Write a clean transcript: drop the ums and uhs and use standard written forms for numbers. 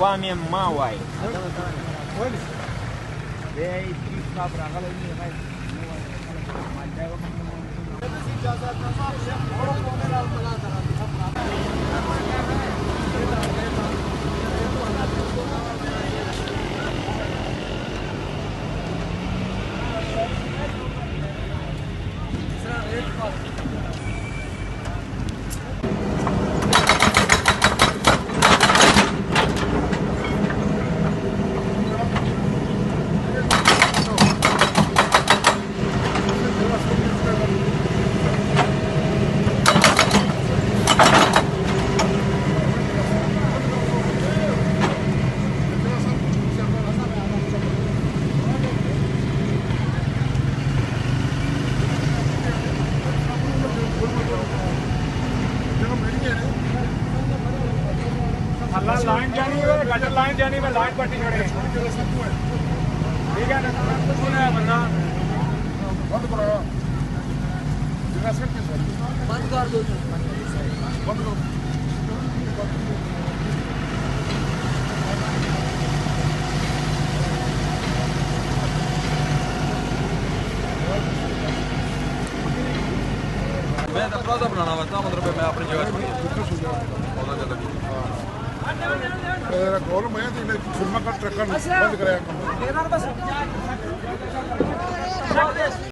Kwame Mawai. Line जानी है gutter line जानी में लाइन पट्टी खड़े हैं ठीक है ना कौन है बंदा बंद करो बंद कर दो बंद करो मैं तो प्लाजा बनाना होता मतलब मैं अपनी जगह गोल मैं फिल्म का ट्रक बंद कराया